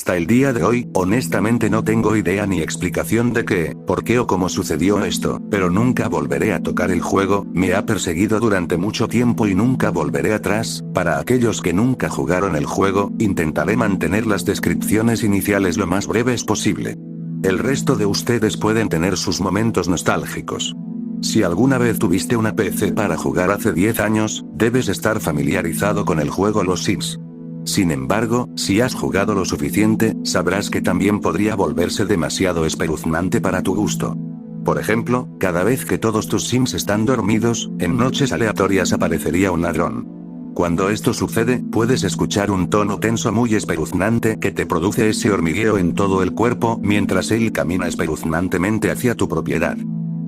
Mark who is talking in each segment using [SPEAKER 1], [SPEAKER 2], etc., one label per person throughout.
[SPEAKER 1] Hasta el día de hoy, honestamente no tengo idea ni explicación de qué, por qué o cómo sucedió esto, pero nunca volveré a tocar el juego, me ha perseguido durante mucho tiempo y nunca volveré atrás. Para aquellos que nunca jugaron el juego, intentaré mantener las descripciones iniciales lo más breves posible. El resto de ustedes pueden tener sus momentos nostálgicos. Si alguna vez tuviste una PC para jugar hace 10 años, debes estar familiarizado con el juego Los Sims. Sin embargo, si has jugado lo suficiente, sabrás que también podría volverse demasiado espeluznante para tu gusto. Por ejemplo, cada vez que todos tus Sims están dormidos, en noches aleatorias aparecería un ladrón. Cuando esto sucede, puedes escuchar un tono tenso muy espeluznante que te produce ese hormigueo en todo el cuerpo mientras él camina espeluznantemente hacia tu propiedad.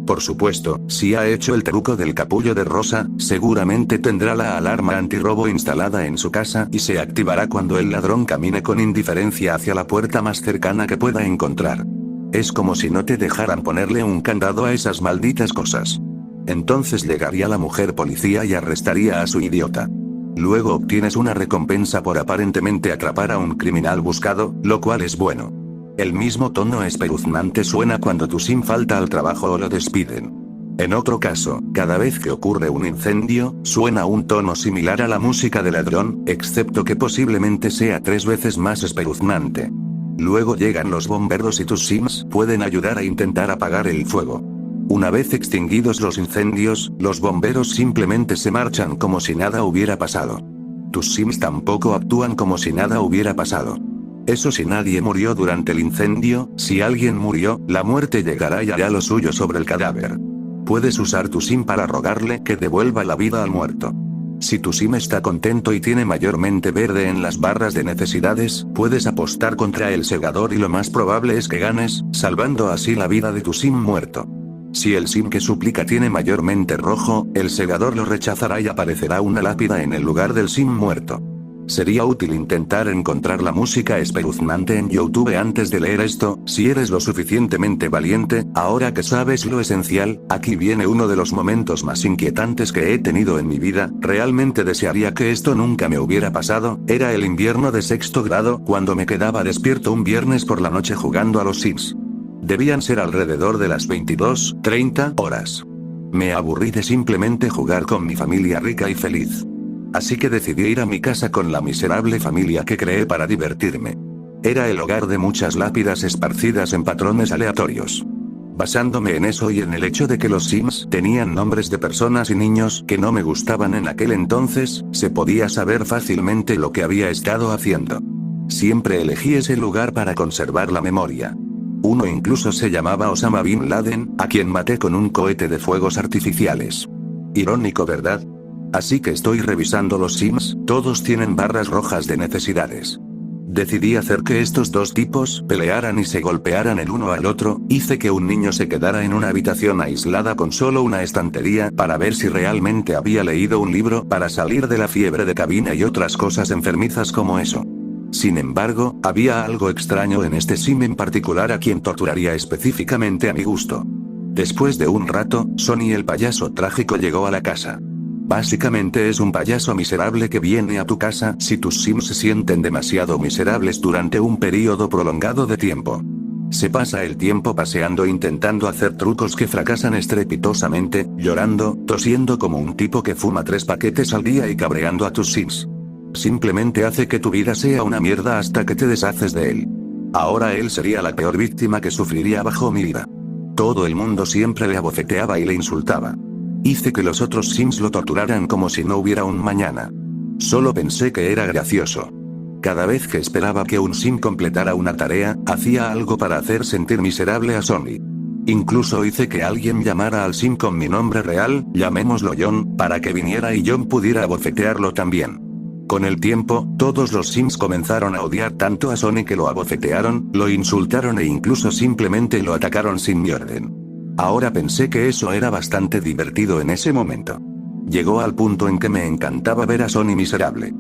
[SPEAKER 1] Por supuesto, si ha hecho el truco del capullo de rosa, seguramente tendrá la alarma antirrobo instalada en su casa y se activará cuando el ladrón camine con indiferencia hacia la puerta más cercana que pueda encontrar. Es como si no te dejaran ponerle un candado a esas malditas cosas. Entonces llegaría la mujer policía y arrestaría a su idiota. Luego obtienes una recompensa por aparentemente atrapar a un criminal buscado, lo cual es bueno. El mismo tono espeluznante suena cuando tu Sim falta al trabajo o lo despiden. En otro caso, cada vez que ocurre un incendio, suena un tono similar a la música del ladrón, excepto que posiblemente sea 3 veces más espeluznante. Luego llegan los bomberos y tus Sims pueden ayudar a intentar apagar el fuego. Una vez extinguidos los incendios, los bomberos simplemente se marchan como si nada hubiera pasado. Tus Sims tampoco actúan como si nada hubiera pasado. Eso si nadie murió durante el incendio, si alguien murió, la muerte llegará y hará lo suyo sobre el cadáver. Puedes usar tu Sim para rogarle que devuelva la vida al muerto. Si tu Sim está contento y tiene mayormente verde en las barras de necesidades, puedes apostar contra el segador y lo más probable es que ganes, salvando así la vida de tu Sim muerto. Si el Sim que suplica tiene mayormente rojo, el segador lo rechazará y aparecerá una lápida en el lugar del Sim muerto. Sería útil intentar encontrar la música espeluznante en YouTube antes de leer esto, si eres lo suficientemente valiente. Ahora que sabes lo esencial, aquí viene uno de los momentos más inquietantes que he tenido en mi vida. Realmente desearía que esto nunca me hubiera pasado. Era el invierno de 6º grado cuando me quedaba despierto un viernes por la noche jugando a los Sims. Debían ser alrededor de las 22:30 horas. Me aburrí de simplemente jugar con mi familia rica y feliz. Así que decidí ir a mi casa con la miserable familia que creé para divertirme. Era el hogar de muchas lápidas esparcidas en patrones aleatorios. Basándome en eso y en el hecho de que los Sims tenían nombres de personas y niños que no me gustaban en aquel entonces, se podía saber fácilmente lo que había estado haciendo. Siempre elegí ese lugar para conservar la memoria. Uno incluso se llamaba Osama Bin Laden, a quien maté con un cohete de fuegos artificiales. Irónico, ¿verdad? Así que estoy revisando los Sims, todos tienen barras rojas de necesidades. Decidí hacer que estos dos tipos pelearan y se golpearan el uno al otro. Hice que un niño se quedara en una habitación aislada con solo una estantería para ver si realmente había leído un libro para salir de la fiebre de cabina y otras cosas enfermizas como eso. Sin embargo, había algo extraño en este Sim en particular a quien torturaría específicamente a mi gusto. Después de un rato, Sonny el payaso trágico llegó a la casa. Básicamente es un payaso miserable que viene a tu casa si tus Sims se sienten demasiado miserables durante un periodo prolongado de tiempo. Se pasa el tiempo paseando intentando hacer trucos que fracasan estrepitosamente, llorando, tosiendo como un tipo que fuma 3 paquetes al día y cabreando a tus Sims. Simplemente hace que tu vida sea una mierda hasta que te deshaces de él. Ahora él sería la peor víctima que sufriría bajo mi ira. Todo el mundo siempre le abofeteaba y le insultaba. Hice que los otros Sims lo torturaran como si no hubiera un mañana. Solo pensé que era gracioso. Cada vez que esperaba que un Sim completara una tarea, hacía algo para hacer sentir miserable a Sonny. Incluso hice que alguien llamara al Sim con mi nombre real, llamémoslo John, para que viniera y John pudiera abofetearlo también. Con el tiempo, todos los Sims comenzaron a odiar tanto a Sonny que lo abofetearon, lo insultaron e incluso simplemente lo atacaron sin mi orden. Ahora pensé que eso era bastante divertido en ese momento. Llegó al punto en que me encantaba ver a Sonny miserable.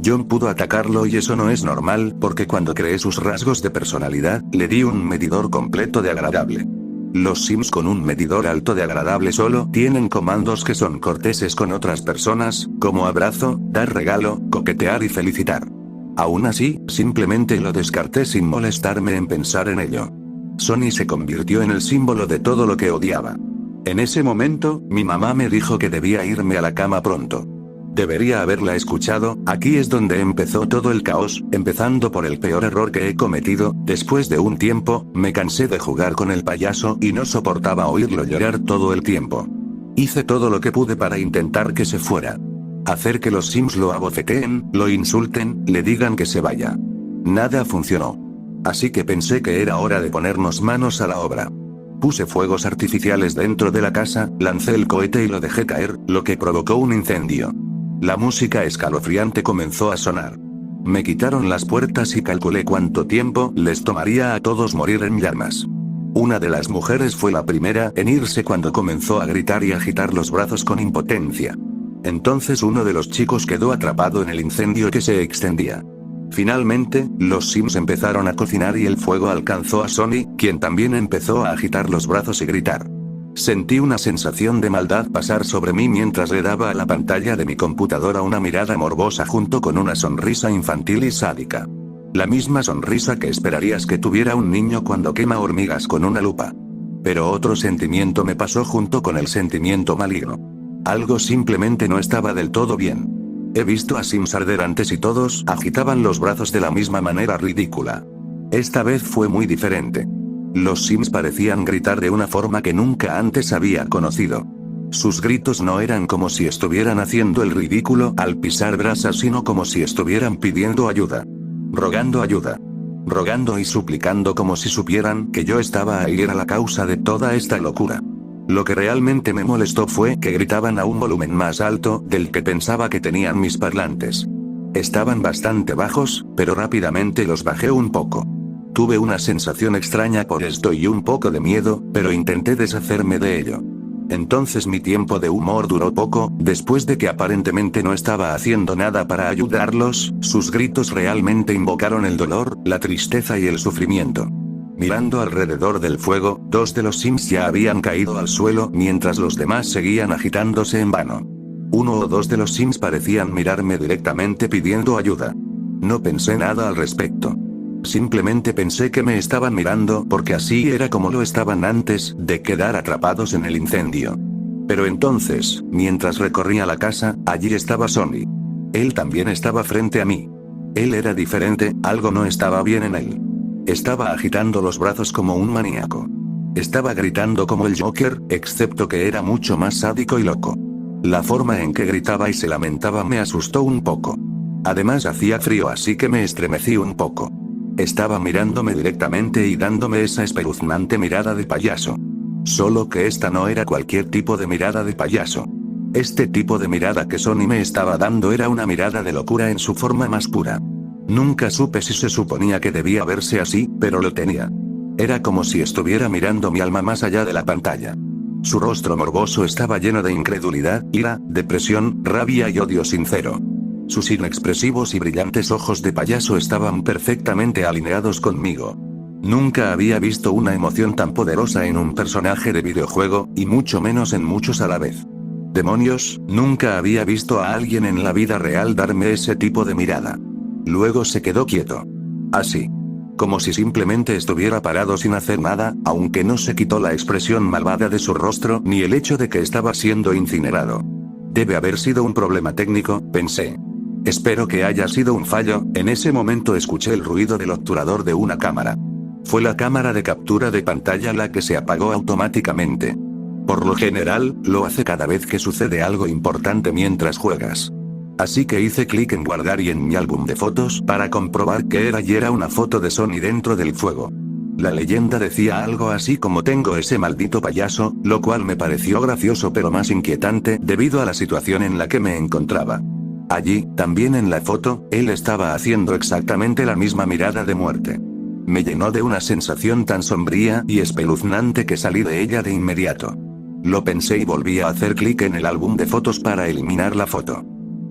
[SPEAKER 1] John pudo atacarlo y eso no es normal porque cuando creé sus rasgos de personalidad, le di un medidor completo de agradable. Los Sims con un medidor alto de agradable solo tienen comandos que son corteses con otras personas, como abrazo, dar regalo, coquetear y felicitar. Aún así, simplemente lo descarté sin molestarme en pensar en ello. Sonny se convirtió en el símbolo de todo lo que odiaba. En ese momento, mi mamá me dijo que debía irme a la cama pronto. Debería haberla escuchado. Aquí es donde empezó todo el caos, empezando por el peor error que he cometido. Después de un tiempo, me cansé de jugar con el payaso y no soportaba oírlo llorar todo el tiempo. Hice todo lo que pude para intentar que se fuera. Hacer que los Sims lo abofeteen, lo insulten, le digan que se vaya. Nada funcionó. Así que pensé que era hora de ponernos manos a la obra. Puse fuegos artificiales dentro de la casa, lancé el cohete y lo dejé caer, lo que provocó un incendio. La música escalofriante comenzó a sonar. Me quitaron las puertas y calculé cuánto tiempo les tomaría a todos morir en llamas. Una de las mujeres fue la primera en irse cuando comenzó a gritar y agitar los brazos con impotencia. Entonces uno de los chicos quedó atrapado en el incendio que se extendía. Finalmente, los Sims empezaron a cocinar y el fuego alcanzó a Sonny, quien también empezó a agitar los brazos y gritar. Sentí una sensación de maldad pasar sobre mí mientras le daba a la pantalla de mi computadora una mirada morbosa junto con una sonrisa infantil y sádica. La misma sonrisa que esperarías que tuviera un niño cuando quema hormigas con una lupa. Pero otro sentimiento me pasó junto con el sentimiento maligno. Algo simplemente no estaba del todo bien. He visto a Sims arder antes y todos agitaban los brazos de la misma manera ridícula. Esta vez fue muy diferente. Los Sims parecían gritar de una forma que nunca antes había conocido. Sus gritos no eran como si estuvieran haciendo el ridículo al pisar brasas, sino como si estuvieran pidiendo ayuda. Rogando ayuda. Rogando y suplicando como si supieran que yo estaba ahí, era la causa de toda esta locura. Lo que realmente me molestó fue que gritaban a un volumen más alto del que pensaba que tenían mis parlantes. Estaban bastante bajos, pero rápidamente los bajé un poco. Tuve una sensación extraña por esto y un poco de miedo, pero intenté deshacerme de ello. Entonces mi tiempo de humor duró poco. Después de que aparentemente no estaba haciendo nada para ayudarlos, sus gritos realmente invocaron el dolor, la tristeza y el sufrimiento. Mirando alrededor del fuego, 2 de los Sims ya habían caído al suelo mientras los demás seguían agitándose en vano. 1 o 2 de los Sims parecían mirarme directamente pidiendo ayuda. No pensé nada al respecto. Simplemente pensé que me estaban mirando porque así era como lo estaban antes de quedar atrapados en el incendio. Pero entonces, mientras recorría la casa, allí estaba Sonny. Él también estaba frente a mí. Él era diferente, algo no estaba bien en él. Estaba agitando los brazos como un maníaco. Estaba gritando como el Joker, excepto que era mucho más sádico y loco. La forma en que gritaba y se lamentaba me asustó un poco. Además hacía frío, así que me estremecí un poco. Estaba mirándome directamente y dándome esa espeluznante mirada de payaso. Solo que esta no era cualquier tipo de mirada de payaso. Este tipo de mirada que Sonny me estaba dando era una mirada de locura en su forma más pura. Nunca supe si se suponía que debía verse así, pero lo tenía. Era como si estuviera mirando mi alma más allá de la pantalla. Su rostro morboso estaba lleno de incredulidad, ira, depresión, rabia y odio sincero. Sus inexpresivos y brillantes ojos de payaso estaban perfectamente alineados conmigo. Nunca había visto una emoción tan poderosa en un personaje de videojuego, y mucho menos en muchos a la vez. Demonios, nunca había visto a alguien en la vida real darme ese tipo de mirada. Luego se quedó quieto. Así. Como si simplemente estuviera parado sin hacer nada, aunque no se quitó la expresión malvada de su rostro ni el hecho de que estaba siendo incinerado. Debe haber sido un problema técnico, pensé. Espero que haya sido un fallo. En ese momento escuché el ruido del obturador de una cámara. Fue la cámara de captura de pantalla la que se apagó automáticamente. Por lo general, lo hace cada vez que sucede algo importante mientras juegas. Así que hice clic en guardar y en mi álbum de fotos para comprobar que era una foto de Sonny dentro del fuego. La leyenda decía algo así como tengo ese maldito payaso, lo cual me pareció gracioso pero más inquietante debido a la situación en la que me encontraba. Allí, también en la foto, él estaba haciendo exactamente la misma mirada de muerte. Me llenó de una sensación tan sombría y espeluznante que salí de ella de inmediato. Lo pensé y volví a hacer clic en el álbum de fotos para eliminar la foto.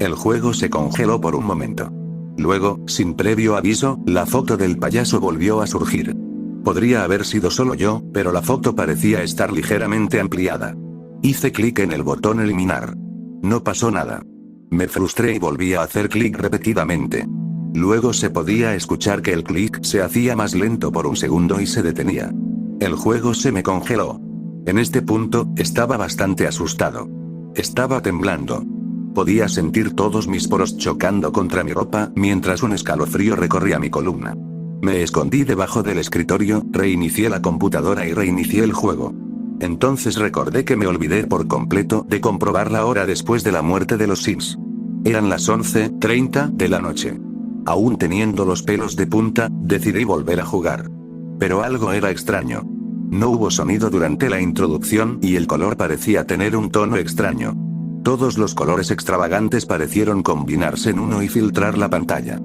[SPEAKER 1] El juego se congeló por un momento. Luego, sin previo aviso, la foto del payaso volvió a surgir. Podría haber sido solo yo, pero la foto parecía estar ligeramente ampliada. Hice clic en el botón eliminar. No pasó nada. Me frustré y volví a hacer clic repetidamente. Luego se podía escuchar que el clic se hacía más lento por un segundo y se detenía. El juego se me congeló. En este punto, estaba bastante asustado. Estaba temblando. Podía sentir todos mis poros chocando contra mi ropa, mientras un escalofrío recorría mi columna. Me escondí debajo del escritorio, reinicié la computadora y reinicié el juego. Entonces recordé que me olvidé por completo de comprobar la hora después de la muerte de los Sims. Eran las 11:30 de la noche. Aún teniendo los pelos de punta, decidí volver a jugar. Pero algo era extraño. No hubo sonido durante la introducción y el color parecía tener un tono extraño. Todos los colores extravagantes parecieron combinarse en uno y filtrar la pantalla.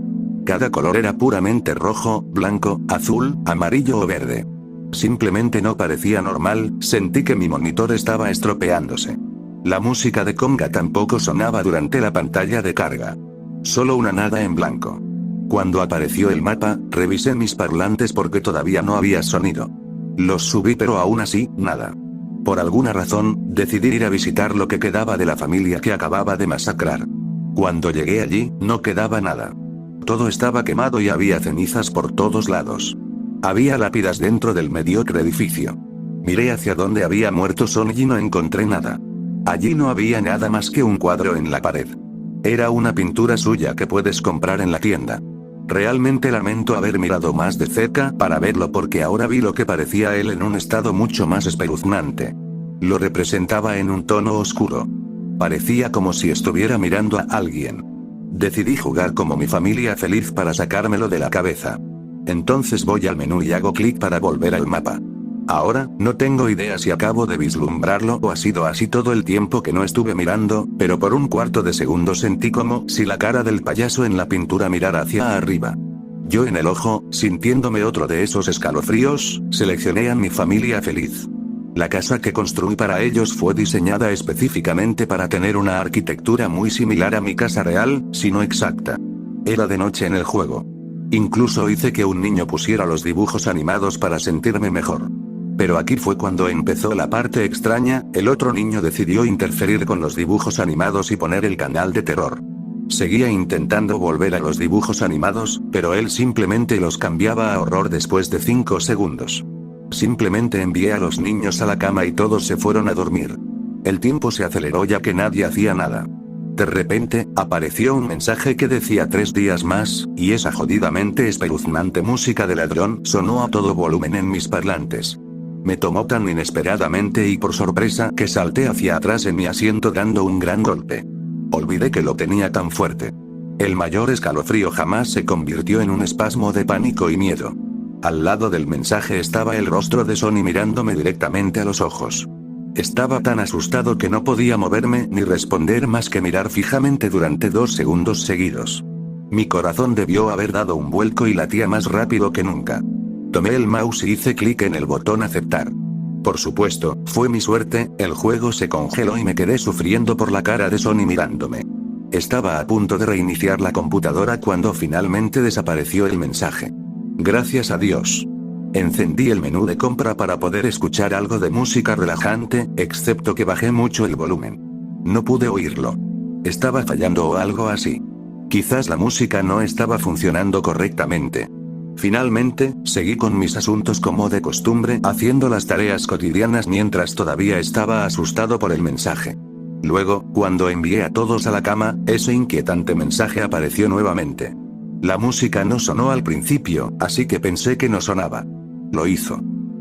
[SPEAKER 1] Cada color era puramente rojo, blanco, azul, amarillo o verde. Simplemente no parecía normal, sentí que mi monitor estaba estropeándose. La música de conga tampoco sonaba durante la pantalla de carga. Solo una nada en blanco. Cuando apareció el mapa, revisé mis parlantes porque todavía no había sonido. Los subí pero aún así, nada. Por alguna razón, decidí ir a visitar lo que quedaba de la familia que acababa de masacrar. Cuando llegué allí, no quedaba nada. Todo estaba quemado y había cenizas por todos lados. Había lápidas dentro del mediocre edificio. Miré hacia donde había muerto Sonny y no encontré nada. Allí no había nada más que un cuadro en la pared. Era una pintura suya que puedes comprar en la tienda. Realmente lamento haber mirado más de cerca para verlo porque ahora vi lo que parecía él en un estado mucho más espeluznante. Lo representaba en un tono oscuro. Parecía como si estuviera mirando a alguien. Decidí jugar como mi familia feliz para sacármelo de la cabeza. Entonces voy al menú y hago clic para volver al mapa. Ahora, no tengo idea si acabo de vislumbrarlo o ha sido así todo el tiempo que no estuve mirando, pero por un cuarto de segundo sentí como si la cara del payaso en la pintura mirara hacia arriba. Yo en el ojo, sintiéndome otro de esos escalofríos, seleccioné a mi familia feliz. La casa que construí para ellos fue diseñada específicamente para tener una arquitectura muy similar a mi casa real, si no exacta. Era de noche en el juego. Incluso hice que un niño pusiera los dibujos animados para sentirme mejor. Pero aquí fue cuando empezó la parte extraña, el otro niño decidió interferir con los dibujos animados y poner el canal de terror. Seguía intentando volver a los dibujos animados, pero él simplemente los cambiaba a horror después de 5 segundos. Simplemente envié a los niños a la cama y todos se fueron a dormir. El tiempo se aceleró ya que nadie hacía nada. De repente, apareció un mensaje que decía 3 días más, y esa jodidamente espeluznante música de ladrón sonó a todo volumen en mis parlantes. Me tomó tan inesperadamente y por sorpresa que salté hacia atrás en mi asiento dando un gran golpe. Olvidé que lo tenía tan fuerte. El mayor escalofrío jamás se convirtió en un espasmo de pánico y miedo. Al lado del mensaje estaba el rostro de Sonny mirándome directamente a los ojos. Estaba tan asustado que no podía moverme ni responder más que mirar fijamente durante 2 segundos seguidos. Mi corazón debió haber dado un vuelco y latía más rápido que nunca. Tomé el mouse y hice clic en el botón aceptar. Por supuesto, fue mi suerte, el juego se congeló y me quedé sufriendo por la cara de Sonny mirándome. Estaba a punto de reiniciar la computadora cuando finalmente desapareció el mensaje. Gracias a Dios. Encendí el menú de compra para poder escuchar algo de música relajante, excepto que bajé mucho el volumen. No pude oírlo. Estaba fallando o algo así. Quizás la música no estaba funcionando correctamente. Finalmente, seguí con mis asuntos como de costumbre, haciendo las tareas cotidianas mientras todavía estaba asustado por el mensaje. Luego, cuando envié a todos a la cama, ese inquietante mensaje apareció nuevamente. La música no sonó al principio, así que pensé que no sonaba. Lo hizo.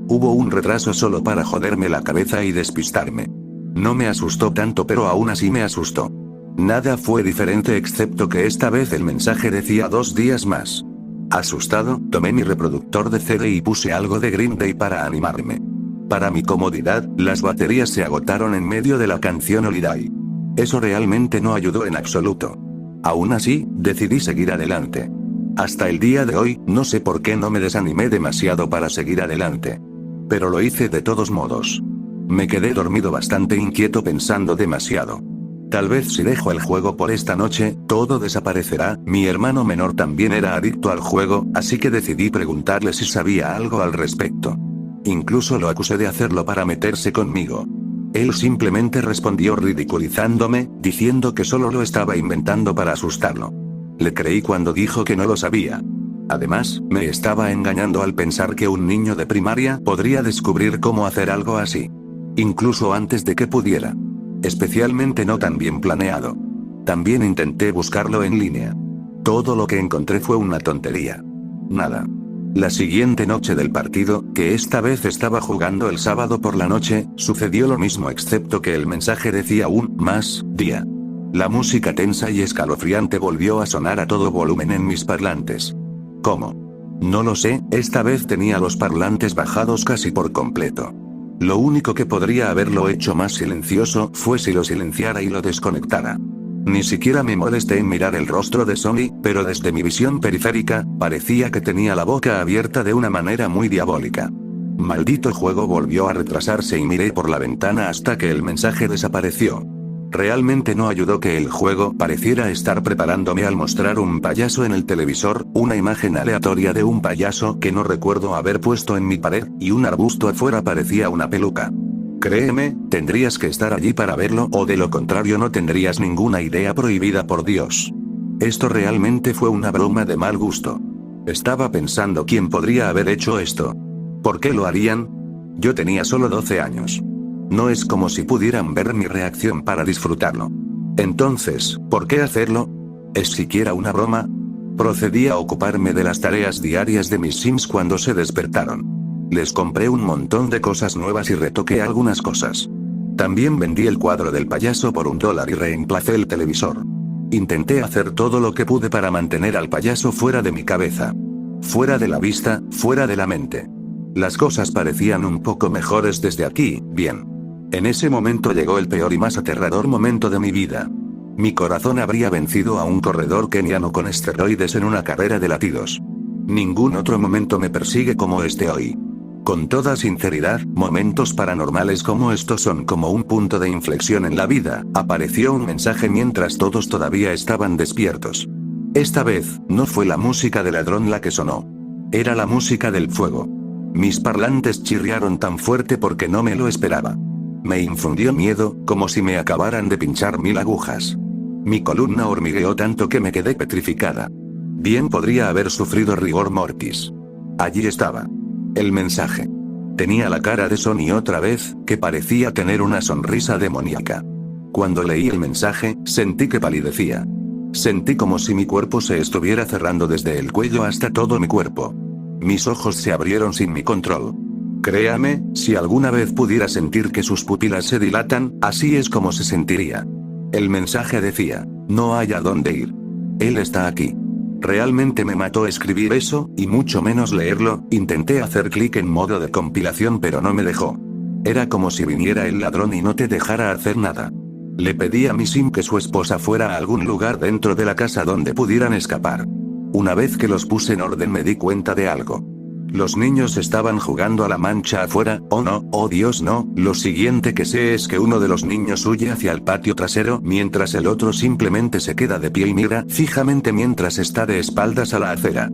[SPEAKER 1] Hubo un retraso solo para joderme la cabeza y despistarme. No me asustó tanto, pero aún así me asustó. Nada fue diferente excepto que esta vez el mensaje decía 2 días más. Asustado, tomé mi reproductor de CD y puse algo de Green Day para animarme. Para mi comodidad, las baterías se agotaron en medio de la canción Holiday. Eso realmente no ayudó en absoluto. Aún así, decidí seguir adelante. Hasta el día de hoy, no sé por qué no me desanimé demasiado para seguir adelante. Pero lo hice de todos modos. Me quedé dormido bastante inquieto pensando demasiado. Tal vez si dejo el juego por esta noche, todo desaparecerá. Mi hermano menor también era adicto al juego, así que decidí preguntarle si sabía algo al respecto. Incluso lo acusé de hacerlo para meterse conmigo. Él simplemente respondió ridiculizándome, diciendo que solo lo estaba inventando para asustarlo. Le creí cuando dijo que no lo sabía. Además, me estaba engañando al pensar que un niño de primaria podría descubrir cómo hacer algo así. Incluso antes de que pudiera. Especialmente no tan bien planeado. También intenté buscarlo en línea. Todo lo que encontré fue una tontería. Nada. La siguiente noche del partido, que esta vez estaba jugando el sábado por la noche, sucedió lo mismo excepto que el mensaje decía un más día. La música tensa y escalofriante volvió a sonar a todo volumen en mis parlantes. ¿Cómo? No lo sé, esta vez tenía los parlantes bajados casi por completo. Lo único que podría haberlo hecho más silencioso fue si lo silenciara y lo desconectara. Ni siquiera me molesté en mirar el rostro de Sony, pero desde mi visión periférica, parecía que tenía la boca abierta de una manera muy diabólica. Maldito juego volvió a retrasarse y miré por la ventana hasta que el mensaje desapareció. Realmente no ayudó que el juego pareciera estar preparándome al mostrar un payaso en el televisor, una imagen aleatoria de un payaso que no recuerdo haber puesto en mi pared, y un arbusto afuera parecía una peluca. Créeme, tendrías que estar allí para verlo o de lo contrario no tendrías ninguna idea prohibida por Dios. Esto realmente fue una broma de mal gusto. Estaba pensando quién podría haber hecho esto. ¿Por qué lo harían? Yo tenía solo 12 años. No es como si pudieran ver mi reacción para disfrutarlo. Entonces, ¿por qué hacerlo? ¿Es siquiera una broma? Procedí a ocuparme de las tareas diarias de mis Sims cuando se despertaron. Les compré un montón de cosas nuevas y retoqué algunas cosas. También vendí el cuadro del payaso por $1 y reemplacé el televisor. Intenté hacer todo lo que pude para mantener al payaso fuera de mi cabeza. Fuera de la vista, fuera de la mente. Las cosas parecían un poco mejores desde aquí, bien. En ese momento llegó el peor y más aterrador momento de mi vida. Mi corazón habría vencido a un corredor keniano con esteroides en una carrera de latidos. Ningún otro momento me persigue como este hoy. Con toda sinceridad, momentos paranormales como estos son como un punto de inflexión en la vida. Apareció un mensaje mientras todos todavía estaban despiertos. Esta vez, no fue la música del ladrón la que sonó. Era la música del fuego. Mis parlantes chirriaron tan fuerte porque no me lo esperaba. Me infundió miedo, como si me acabaran de pinchar 1000 agujas. Mi columna hormigueó tanto que me quedé petrificada. Bien podría haber sufrido rigor mortis. Allí estaba. El mensaje. Tenía la cara de Sony otra vez, que parecía tener una sonrisa demoníaca. Cuando leí el mensaje, sentí que palidecía. Sentí como si mi cuerpo se estuviera cerrando desde el cuello hasta todo mi cuerpo. Mis ojos se abrieron sin mi control. Créame, si alguna vez pudiera sentir que sus pupilas se dilatan, así es como se sentiría. El mensaje decía, no hay a dónde ir. Él está aquí. Realmente me mató escribir eso, y mucho menos leerlo. Intenté hacer clic en modo de compilación pero no me dejó. Era como si viniera el ladrón y no te dejara hacer nada. Le pedí a mi Sim que su esposa fuera a algún lugar dentro de la casa donde pudieran escapar. Una vez que los puse en orden me di cuenta de algo. Los niños estaban jugando a la mancha afuera. Oh no, oh Dios no. Lo siguiente que sé es que uno de los niños huye hacia el patio trasero mientras el otro simplemente se queda de pie y mira fijamente mientras está de espaldas a la acera.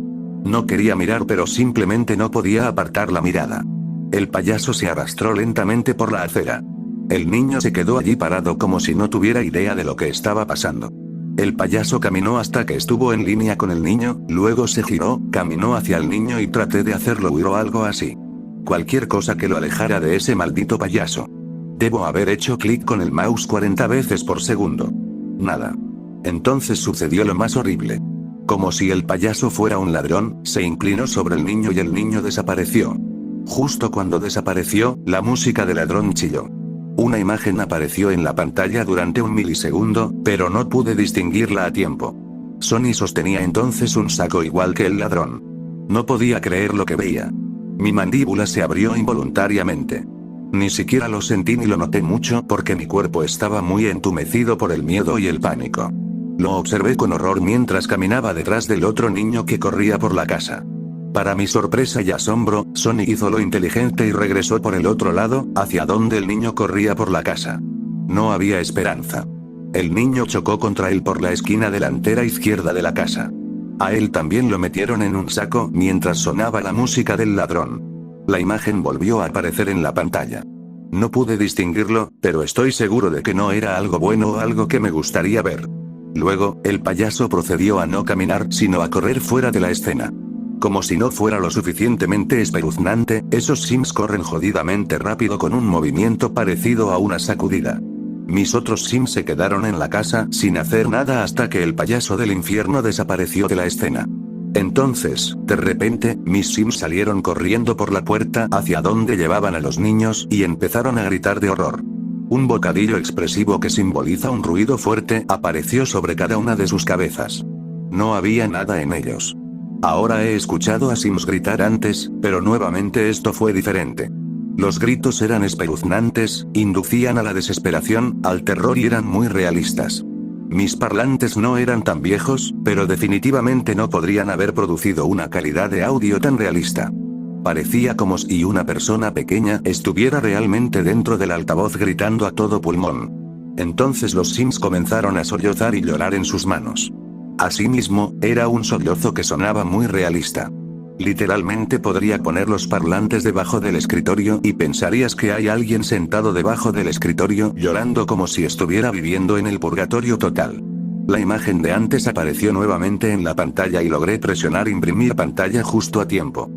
[SPEAKER 1] No quería mirar pero simplemente no podía apartar la mirada. El payaso se arrastró lentamente por la acera. El niño se quedó allí parado como si no tuviera idea de lo que estaba pasando. El payaso caminó hasta que estuvo en línea con el niño, luego se giró, caminó hacia el niño y traté de hacerlo huir o algo así. Cualquier cosa que lo alejara de ese maldito payaso. Debo haber hecho clic con el mouse 40 veces por segundo. Nada. Entonces sucedió lo más horrible. Como si el payaso fuera un ladrón, se inclinó sobre el niño y el niño desapareció. Justo cuando desapareció, la música del ladrón chilló. Una imagen apareció en la pantalla durante un milisegundo, pero no pude distinguirla a tiempo. Sony sostenía entonces un saco igual que el ladrón. No podía creer lo que veía. Mi mandíbula se abrió involuntariamente. Ni siquiera lo sentí ni lo noté mucho porque mi cuerpo estaba muy entumecido por el miedo y el pánico. Lo observé con horror mientras caminaba detrás del otro niño que corría por la casa. Para mi sorpresa y asombro, Sony hizo lo inteligente y regresó por el otro lado, hacia donde el niño corría por la casa. No había esperanza. El niño chocó contra él por la esquina delantera izquierda de la casa. A él también lo metieron en un saco mientras sonaba la música del ladrón. La imagen volvió a aparecer en la pantalla. No pude distinguirlo, pero estoy seguro de que no era algo bueno o algo que me gustaría ver. Luego, el payaso procedió a no caminar sino a correr fuera de la escena. Como si no fuera lo suficientemente espeluznante, esos Sims corren jodidamente rápido con un movimiento parecido a una sacudida. Mis otros Sims se quedaron en la casa sin hacer nada hasta que el payaso del infierno desapareció de la escena. Entonces, de repente, mis Sims salieron corriendo por la puerta hacia donde llevaban a los niños y empezaron a gritar de horror. Un bocadillo expresivo que simboliza un ruido fuerte apareció sobre cada una de sus cabezas. No había nada en ellos. Ahora he escuchado a Sims gritar antes, pero nuevamente esto fue diferente. Los gritos eran espeluznantes, inducían a la desesperación, al terror y eran muy realistas. Mis parlantes no eran tan viejos, pero definitivamente no podrían haber producido una calidad de audio tan realista. Parecía como si una persona pequeña estuviera realmente dentro del altavoz gritando a todo pulmón. Entonces los Sims comenzaron a sollozar y llorar en sus manos. Asimismo, era un sollozo que sonaba muy realista. Literalmente podría poner los parlantes debajo del escritorio y pensarías que hay alguien sentado debajo del escritorio llorando como si estuviera viviendo en el purgatorio total. La imagen de antes apareció nuevamente en la pantalla y logré presionar imprimir pantalla justo a tiempo.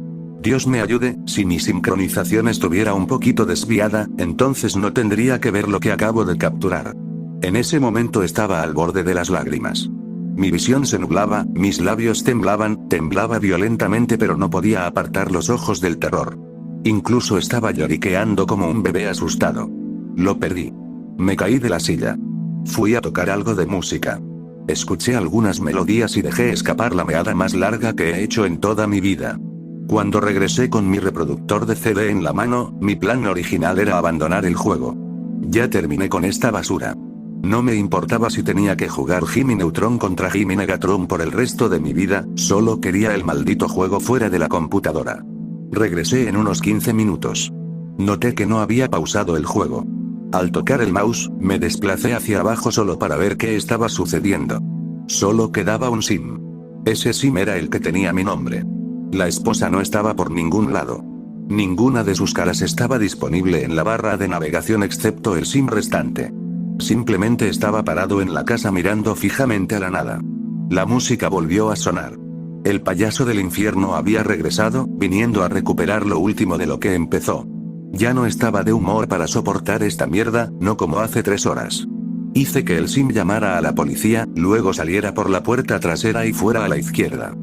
[SPEAKER 1] Dios me ayude, si mi sincronización estuviera un poquito desviada, entonces no tendría que ver lo que acabo de capturar. En ese momento estaba al borde de las lágrimas. Mi visión se nublaba, mis labios temblaba violentamente pero no podía apartar los ojos del terror. Incluso estaba lloriqueando como un bebé asustado. Lo perdí. Me caí de la silla. Fui a tocar algo de música. Escuché algunas melodías y dejé escapar la meada más larga que he hecho en toda mi vida. Cuando regresé con mi reproductor de CD en la mano, mi plan original era abandonar el juego. Ya terminé con esta basura. No me importaba si tenía que jugar Jimmy Neutron contra Jimmy Negatron por el resto de mi vida, solo quería el maldito juego fuera de la computadora. Regresé en unos 15 minutos. Noté que no había pausado el juego. Al tocar el mouse, me desplacé hacia abajo solo para ver qué estaba sucediendo. Solo quedaba un Sim. Ese Sim era el que tenía mi nombre. La esposa no estaba por ningún lado. Ninguna de sus caras estaba disponible en la barra de navegación excepto el Sim restante. Simplemente estaba parado en la casa mirando fijamente a la nada. La música volvió a sonar. El payaso del infierno había regresado, viniendo a recuperar lo último de lo que empezó. Ya no estaba de humor para soportar esta mierda, no como hace 3 horas. Hice que el Sim llamara a la policía, luego saliera por la puerta trasera y fuera a la izquierda.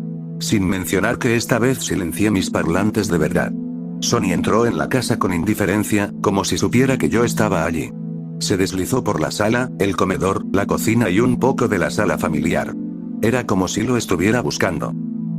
[SPEAKER 1] Sin mencionar que esta vez silencié mis parlantes de verdad. Sonny entró en la casa con indiferencia, como si supiera que yo estaba allí. Se deslizó por la sala, el comedor, la cocina y un poco de la sala familiar. Era como si lo estuviera buscando.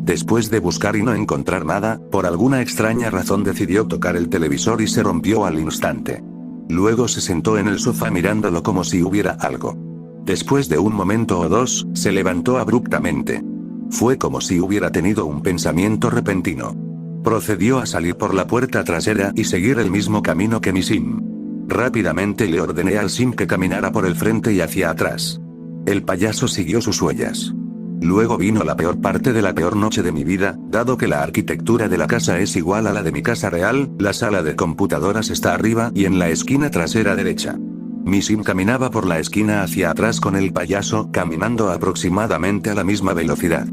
[SPEAKER 1] Después de buscar y no encontrar nada, por alguna extraña razón decidió tocar el televisor y se rompió al instante. Luego se sentó en el sofá mirándolo como si hubiera algo. Después de un momento o dos, se levantó abruptamente. Fue como si hubiera tenido un pensamiento repentino. Procedió a salir por la puerta trasera y seguir el mismo camino que mi Sim. Rápidamente le ordené al Sim que caminara por el frente y hacia atrás. El payaso siguió sus huellas. Luego vino la peor parte de la peor noche de mi vida, dado que la arquitectura de la casa es igual a la de mi casa real, la sala de computadoras está arriba y en la esquina trasera derecha. Mi Sim caminaba por la esquina hacia atrás con el payaso caminando aproximadamente a la misma velocidad.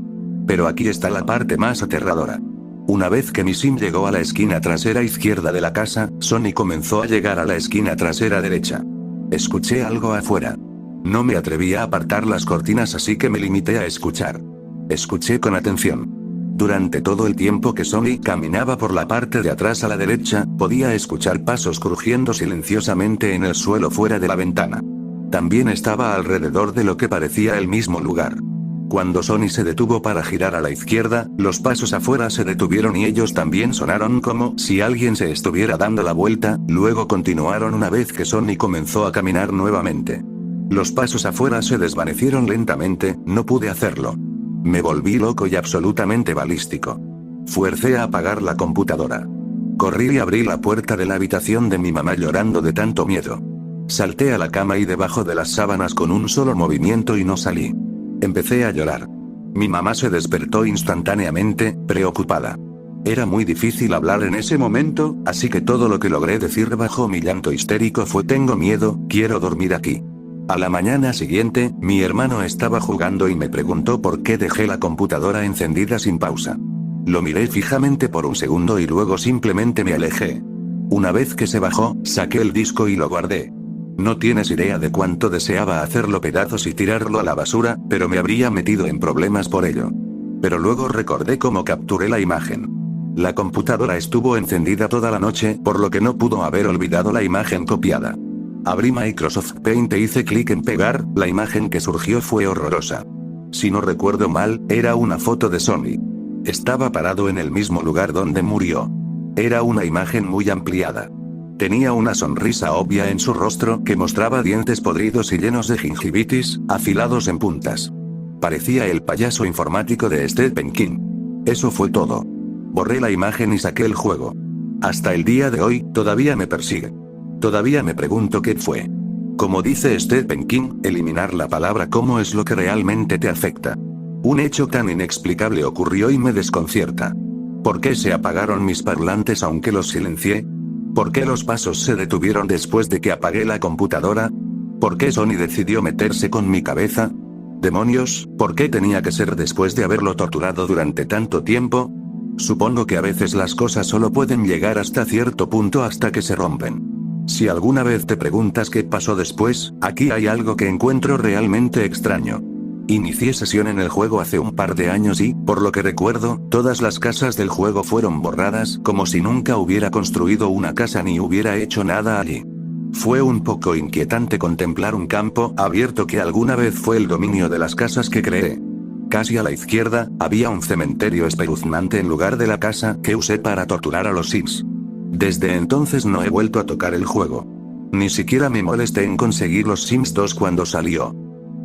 [SPEAKER 1] Pero aquí está la parte más aterradora. Una vez que mi Sim llegó a la esquina trasera izquierda de la casa, Sonny comenzó a llegar a la esquina trasera derecha. Escuché algo afuera. No me atreví a apartar las cortinas así que me limité a escuchar. Escuché con atención. Durante todo el tiempo que Sonny caminaba por la parte de atrás a la derecha, podía escuchar pasos crujiendo silenciosamente en el suelo fuera de la ventana. También estaba alrededor de lo que parecía el mismo lugar. Cuando Sonny se detuvo para girar a la izquierda, los pasos afuera se detuvieron y ellos también sonaron como si alguien se estuviera dando la vuelta, luego continuaron una vez que Sonny comenzó a caminar nuevamente. Los pasos afuera se desvanecieron lentamente, no pude hacerlo. Me volví loco y absolutamente balístico. Fuercé a apagar la computadora. Corrí y abrí la puerta de la habitación de mi mamá llorando de tanto miedo. Salté a la cama y debajo de las sábanas con un solo movimiento y no salí. Empecé a llorar. Mi mamá se despertó instantáneamente, preocupada. Era muy difícil hablar en ese momento, así que todo lo que logré decir bajo mi llanto histérico fue: tengo miedo, quiero dormir aquí. A la mañana siguiente, mi hermano estaba jugando y me preguntó por qué dejé la computadora encendida sin pausa. Lo miré fijamente por un segundo y luego simplemente me alejé. Una vez que se bajó, saqué el disco y lo guardé. No tienes idea de cuánto deseaba hacerlo pedazos y tirarlo a la basura, pero me habría metido en problemas por ello. Pero luego recordé cómo capturé la imagen. La computadora estuvo encendida toda la noche, por lo que no pudo haber olvidado la imagen copiada. Abrí Microsoft Paint e hice clic en pegar, la imagen que surgió fue horrorosa. Si no recuerdo mal, era una foto de Sony. Estaba parado en el mismo lugar donde murió. Era una imagen muy ampliada. Tenía una sonrisa obvia en su rostro que mostraba dientes podridos y llenos de gingivitis, afilados en puntas. Parecía el payaso informático de Stephen King. Eso fue todo. Borré la imagen y saqué el juego. Hasta el día de hoy, todavía me persigue. Todavía me pregunto qué fue. Como dice Stephen King, eliminar la palabra "cómo" es lo que realmente te afecta. Un hecho tan inexplicable ocurrió y me desconcierta. ¿Por qué se apagaron mis parlantes aunque los silencié? ¿Por qué los pasos se detuvieron después de que apagué la computadora? ¿Por qué Sony decidió meterse con mi cabeza? ¿Demonios? ¿Por qué tenía que ser después de haberlo torturado durante tanto tiempo? Supongo que a veces las cosas solo pueden llegar hasta cierto punto hasta que se rompen. Si alguna vez te preguntas qué pasó después, aquí hay algo que encuentro realmente extraño. Inicié sesión en el juego hace un par de años y, por lo que recuerdo, todas las casas del juego fueron borradas, como si nunca hubiera construido una casa ni hubiera hecho nada allí. Fue un poco inquietante contemplar un campo abierto que alguna vez fue el dominio de las casas que creé. Casi a la izquierda, había un cementerio espeluznante en lugar de la casa que usé para torturar a los Sims. Desde entonces no he vuelto a tocar el juego. Ni siquiera me molesté en conseguir los Sims 2 cuando salió.